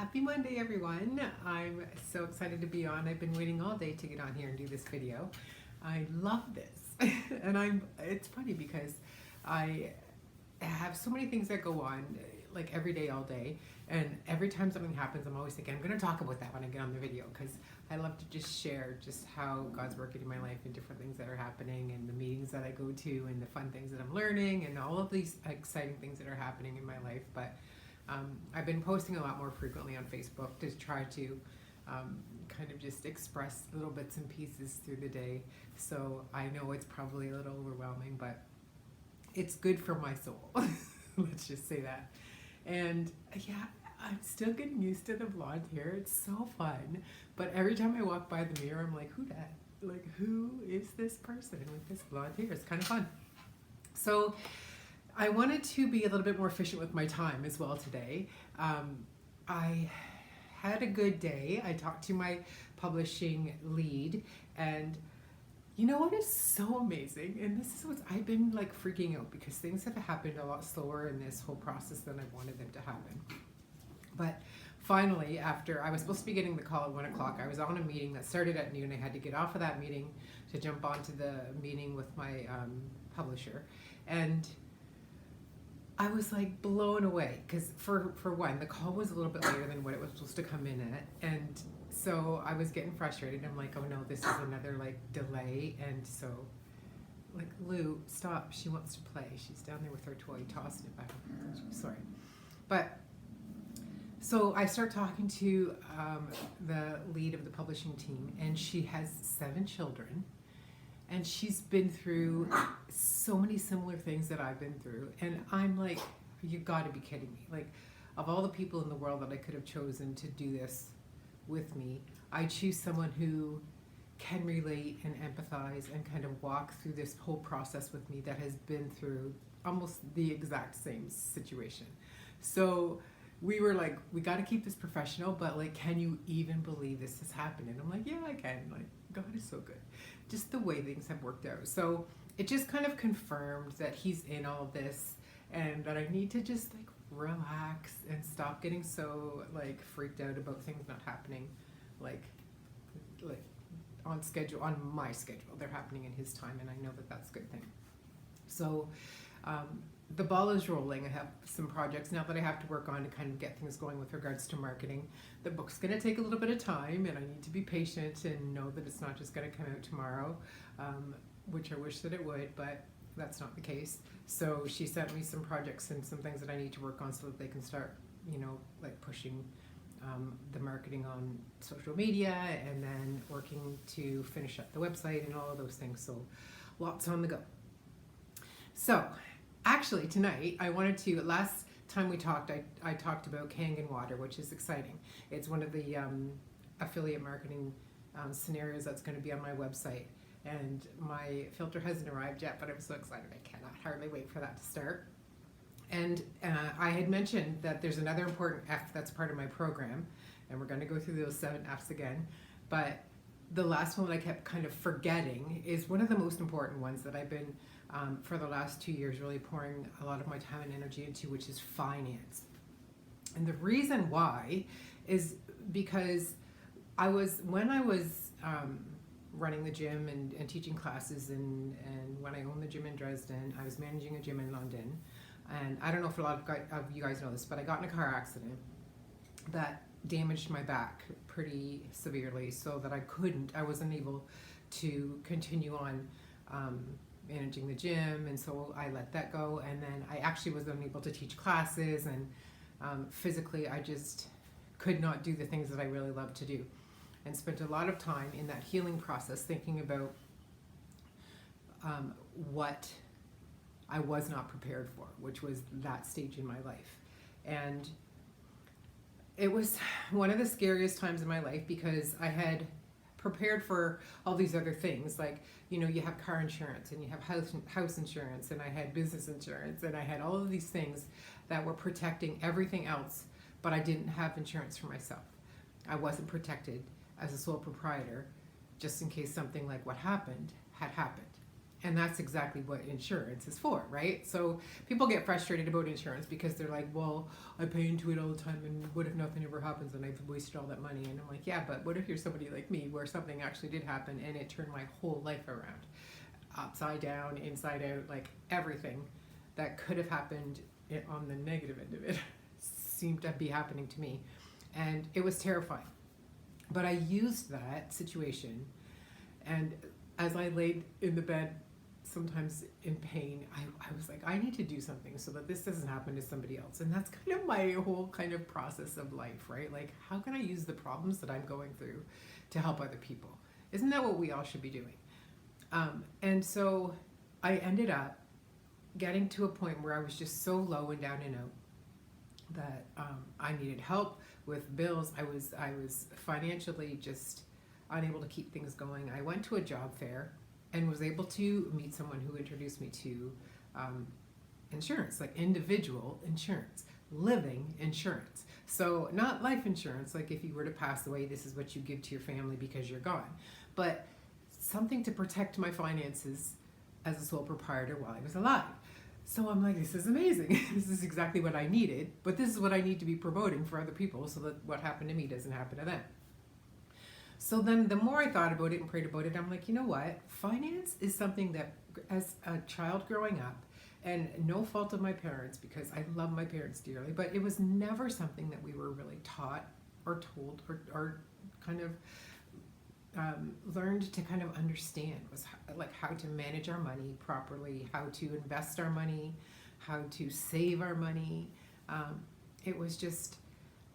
Happy Monday, everyone. I'm so excited to be on. I've been waiting all day to get on here and do this video. I love this. It's funny because I have so many things that go on like every day, all day. And every time something happens, I'm always thinking, I'm going to talk about that when I get on the video because I love to just share just how God's working in my life and different things that are happening and the meetings that I go to and the fun things that I'm learning and all of these exciting things that are happening in my life. But I've been posting a lot more frequently on Facebook to try to kind of just express little bits and pieces through the day. So I know it's probably a little overwhelming, but it's good for my soul. Let's just say that. And yeah, I'm still getting used to the blonde hair. It's so fun. But every time I walk by the mirror, I'm like, who that? Like, who is this person with this blonde hair? It's kind of fun. So I wanted to be a little bit more efficient with my time as well today. I had a good day. I talked to my publishing lead, and you know what is so amazing? And this is what I've been like freaking out because things have happened a lot slower in this whole process than I wanted them to happen. But finally, after I was supposed to be getting the call at 1 o'clock, I was on a meeting that started at noon. I had to get off of that meeting to jump onto the meeting with my publisher. And I was like blown away because for one, the call was a little bit later than what it was supposed to come in at, and so I was getting frustrated. I'm like, oh no, this is another like delay, and so like Lou, stop! She wants to play. She's down there with her toy, tossing it back. Sorry, but so I start talking to the lead of the publishing team, and she has 7 children. And she's been through so many similar things that I've been through. And I'm like, you gotta be kidding me. Like, of all the people in the world that I could have chosen to do this with me, I choose someone who can relate and empathize and kind of walk through this whole process with me that has been through almost the exact same situation. So we were like, we gotta keep this professional, but like, can you even believe this has happened? And I'm like, yeah, I can. Like, God is so good. Just the way things have worked out. So it just kind of confirmed that he's in all of this and that I need to just like relax and stop getting so like freaked out about things not happening like on schedule, on my schedule. They're happening in his time, and I know that that's a good thing. So the ball is rolling. I have some projects now that I have to work on to kind of get things going with regards to marketing. The book's going to take a little bit of time, and I need to be patient and know that it's not just going to come out tomorrow, which I wish that it would, but that's not the case. So she sent me some projects and some things that I need to work on so that they can start, you know, like pushing the marketing on social media and then working to finish up the website and all of those things. So lots on the go. So actually tonight I wanted to, last time we talked, I talked about Kangen Water, which is exciting. It's one of the affiliate marketing scenarios that's going to be on my website, and my filter hasn't arrived yet, but I'm so excited. I cannot hardly wait for that to start. And I had mentioned that there's another important F that's part of my program, and we're going to go through those 7 F's again, but the last one that I kept kind of forgetting is one of the most important ones that I've been for the last 2 years really pouring a lot of my time and energy into, which is finance. And the reason why is because when I was running the gym and teaching classes, and when I owned the gym in Dresden, I was managing a gym in London. And I don't know if a lot of you guys know this, but I got in a car accident that damaged my back pretty severely, so that I wasn't able to continue on managing the gym, and so I let that go. And then I actually was unable to teach classes, and physically I just could not do the things that I really love to do, and spent a lot of time in that healing process thinking about what I was not prepared for, which was that stage in my life. And it was one of the scariest times in my life because I had prepared for all these other things, like, you know, you have car insurance and you have house insurance, and I had business insurance, and I had all of these things that were protecting everything else, but I didn't have insurance for myself. I wasn't protected as a sole proprietor just in case something like what happened had happened. And that's exactly what insurance is for, right? So people get frustrated about insurance because they're like, well, I pay into it all the time, and what if nothing ever happens and I've wasted all that money? And I'm like, yeah, but what if you're somebody like me where something actually did happen and it turned my whole life around? Upside down, inside out, like everything that could have happened on the negative end of it seemed to be happening to me. And it was terrifying. But I used that situation, and as I laid in the bed, sometimes in pain, I was like, I need to do something so that this doesn't happen to somebody else. And that's kind of my whole kind of process of life, right? Like, how can I use the problems that I'm going through to help other people? Isn't that what we all should be doing? And so I ended up getting to a point where I was just so low and down and out that I needed help with bills. I was financially just unable to keep things going. I went to a job fair and was able to meet someone who introduced me to insurance, like individual insurance, living insurance. So not life insurance, like if you were to pass away, this is what you give to your family because you're gone, but something to protect my finances as a sole proprietor while I was alive. So I'm like, this is amazing. This is exactly what I needed, but this is what I need to be promoting for other people so that what happened to me doesn't happen to them. So then the more I thought about it and prayed about it, I'm like, you know what? Finance is something that as a child growing up, and no fault of my parents because I love my parents dearly, but it was never something that we were really taught or told or kind of learned to kind of understand, was like how to manage our money properly, how to invest our money, how to save our money. It was just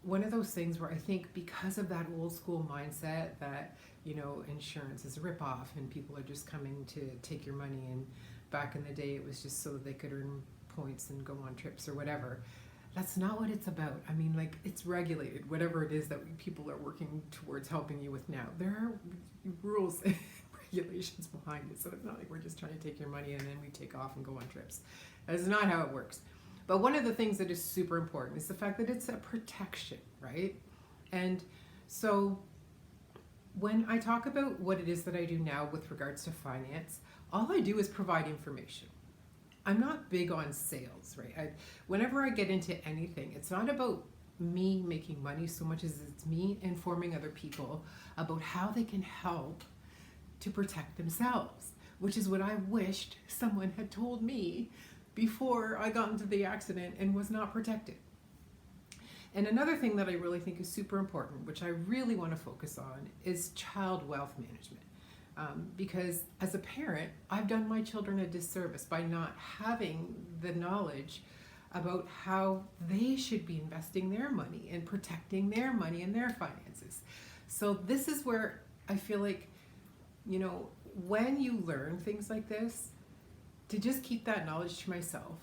one of those things where I think because of that old school mindset that, you know, insurance is a ripoff and people are just coming to take your money, and back in the day it was just so that they could earn points and go on trips or whatever. That's not what it's about. I mean, like, it's regulated, whatever it is that people are working towards helping you with now. There are rules and regulations behind it, so it's not like we're just trying to take your money and then we take off and go on trips. That's not how it works. But one of the things that is super important is the fact that it's a protection, right? And so when I talk about what it is that I do now with regards to finance, all I do is provide information. I'm not big on sales, right? Whenever I get into anything, it's not about me making money so much as it's me informing other people about how they can help to protect themselves, which is what I wished someone had told me before I got into the accident and was not protected. And another thing that I really think is super important, which I really want to focus on, is child wealth management. Because as a parent, I've done my children a disservice by not having the knowledge about how they should be investing their money and protecting their money and their finances. So this is where I feel like, you know, when you learn things like this, to just keep that knowledge to myself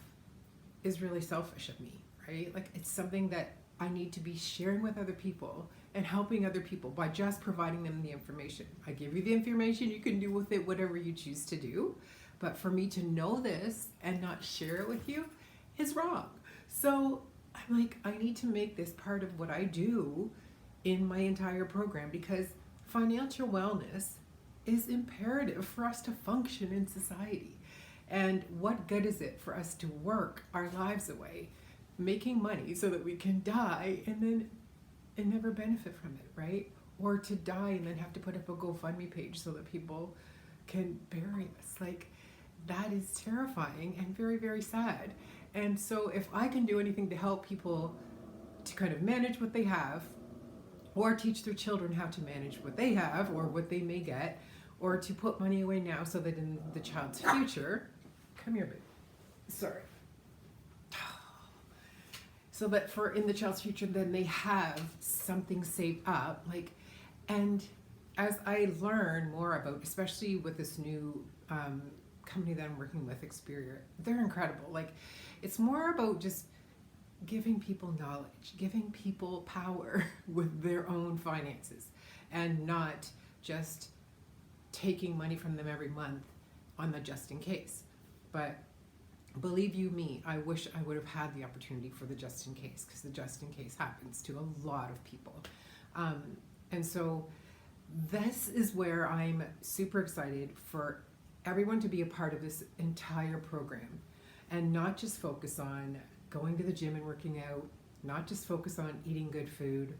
is really selfish of me, right? Like, it's something that I need to be sharing with other people and helping other people by just providing them the information. I give you the information, you can do with it whatever you choose to do. But for me to know this and not share it with you is wrong. So I'm like, I need to make this part of what I do in my entire program, because financial wellness is imperative for us to function in society. And what good is it for us to work our lives away, making money so that we can die and never benefit from it, right? Or to die and then have to put up a GoFundMe page so that people can bury us. Like, that is terrifying and very, very sad. And so if I can do anything to help people to kind of manage what they have, or teach their children how to manage what they have or what they may get, or to put money away now so that in the child's future, come here, baby, sorry. So that for in the child's future, then they have something saved up. Like, and as I learn more about, especially with this new company that I'm working with, Experior, they're incredible. Like, it's more about just giving people knowledge, giving people power with their own finances, and not just taking money from them every month on the just in case. But believe you me, I wish I would have had the opportunity for the just in case, because the just in case happens to a lot of people. And so this is where I'm super excited for everyone to be a part of this entire program and not just focus on going to the gym and working out, not just focus on eating good food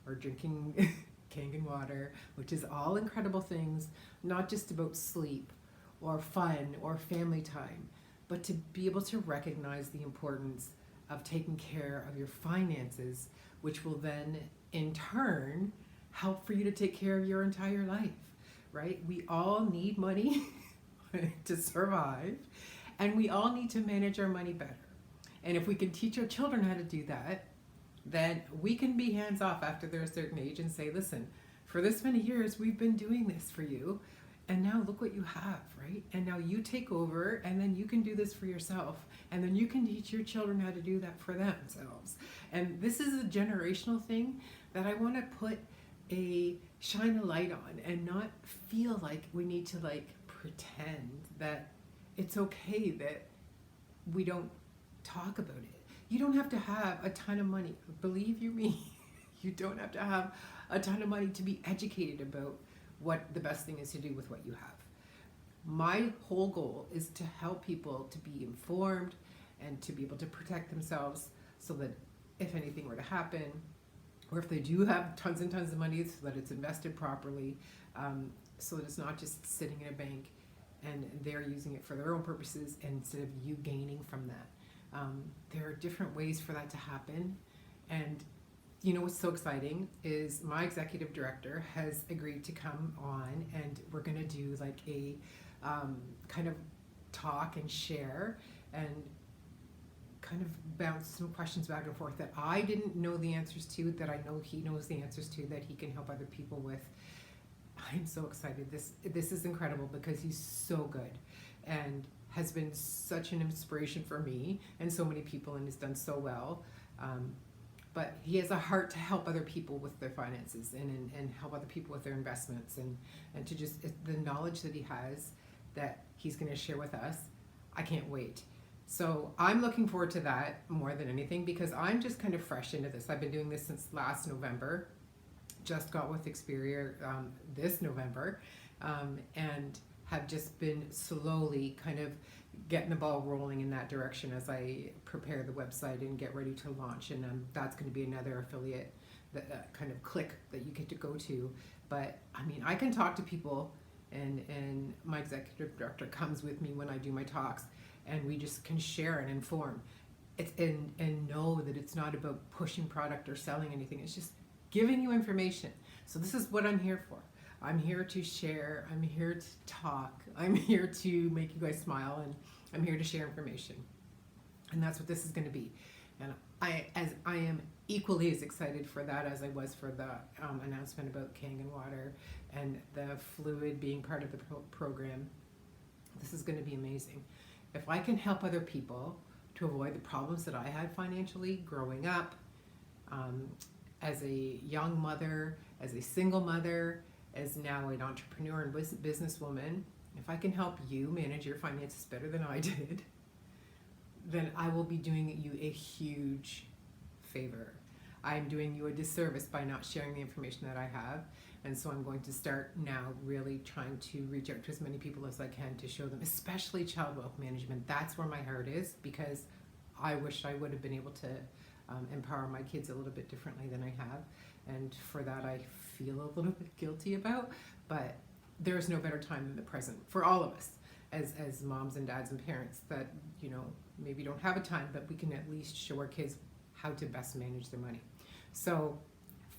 or drinking Kangen water, which is all incredible things, not just about sleep or fun or family time, but to be able to recognize the importance of taking care of your finances, which will then in turn help for you to take care of your entire life, right? We all need money to survive, and we all need to manage our money better. And if we can teach our children how to do that, then we can be hands off after they're a certain age and say, listen, for this many years we've been doing this for you, and now look what you have, right? And now you take over, and then you can do this for yourself, and then you can teach your children how to do that for themselves. And this is a generational thing that I want to shine a light on, and not feel like we need to pretend that it's okay that we don't talk about it. You don't have to have a ton of money. Believe you me, you don't have to have a ton of money to be educated about what the best thing is to do with what you have. My whole goal is to help people to be informed and to be able to protect themselves, so that if anything were to happen, or if they do have tons and tons of money, so that it's invested properly, so that it's not just sitting in a bank and they're using it for their own purposes instead of you gaining from that. There are different ways for that to happen. And you know what's so exciting is my executive director has agreed to come on, and we're going to do like a kind of talk and share and kind of bounce some questions back and forth that I didn't know the answers to, that I know he knows the answers to, that he can help other people with. I'm so excited. This is incredible because he's so good and has been such an inspiration for me and so many people, and has done so well. But he has a heart to help other people with their finances and help other people with their investments, and to just the knowledge that he has that he's going to share with us. I can't wait. So I'm looking forward to that more than anything, because I'm just kind of fresh into this. I've been doing this since last November, just got with Experior this November, and have just been slowly kind of getting the ball rolling in that direction as I prepare the website and get ready to launch. And that's going to be another affiliate that kind of click that you get to go to. But I mean, I can talk to people, and my executive director comes with me when I do my talks, and we just can share and inform. And know that it's not about pushing product or selling anything. It's just giving you information. So this is what I'm here for. I'm here to share, I'm here to talk, I'm here to make you guys smile, and I'm here to share information. And that's what this is going to be. And I am equally as excited for that as I was for the announcement about Kangen water and the fluid being part of the program. This is going to be amazing. If I can help other people to avoid the problems that I had financially growing up, as a young mother, as a single mother, as now an entrepreneur and businesswoman, if I can help you manage your finances better than I did, then I will be doing you a huge favor. I'm doing you a disservice by not sharing the information that I have. And so I'm going to start now really trying to reach out to as many people as I can to show them, especially child wealth management. That's where my heart is, because I wish I would have been able to empower my kids a little bit differently than I have. And for that, I feel a little bit guilty about, but there's no better time than the present for all of us as moms and dads and parents that, you know, maybe don't have a time, but we can at least show our kids how to best manage their money. So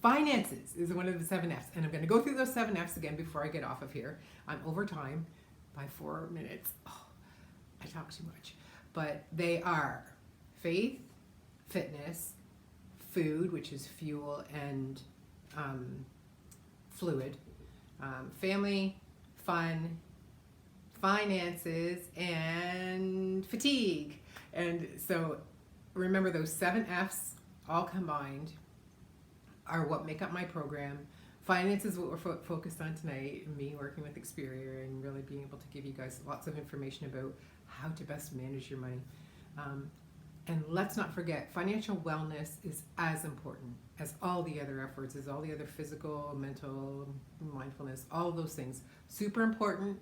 finances is one of the 7 F's, and I'm going to go through those 7 F's again before I get off of here. I'm over time by 4 minutes. Oh, I talk too much. But they are faith, fitness, food, which is fuel and fluid, family, fun, finances, and fatigue. And so remember, those 7 F's all combined are what make up my program. Finance is what we're focused on tonight, me working with Experior and really being able to give you guys lots of information about how to best manage your money. And let's not forget, financial wellness is as important as all the other efforts, as all the other physical, mental, mindfulness, all of those things. Super important,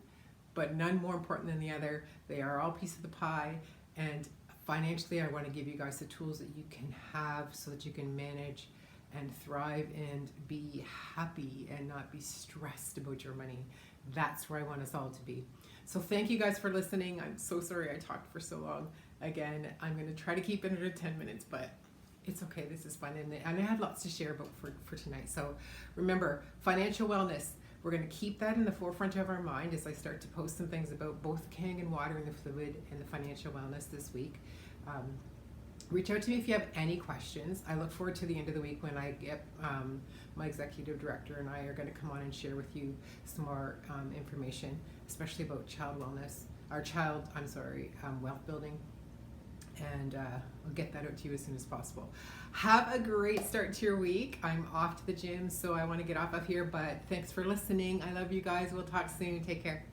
but none more important than the other. They are all piece of the pie, and financially I want to give you guys the tools that you can have so that you can manage and thrive and be happy and not be stressed about your money. That's where I want us all to be. So thank you guys for listening. I'm so sorry I talked for so long. Again, I'm going to try to keep it under 10 minutes, but it's okay. This is fun. And I had lots to share about for tonight. So remember, financial wellness. We're going to keep that in the forefront of our mind as I start to post some things about both Kangen water and the fluid and the financial wellness this week. Reach out to me if you have any questions. I look forward to the end of the week when I get my executive director and I are going to come on and share with you some more information, especially about wealth building. And I'll get that out to you as soon as possible. Have a great start to your week. I'm off to the gym, so I want to get off of here, but thanks for listening. I love you guys. We'll talk soon. Take care.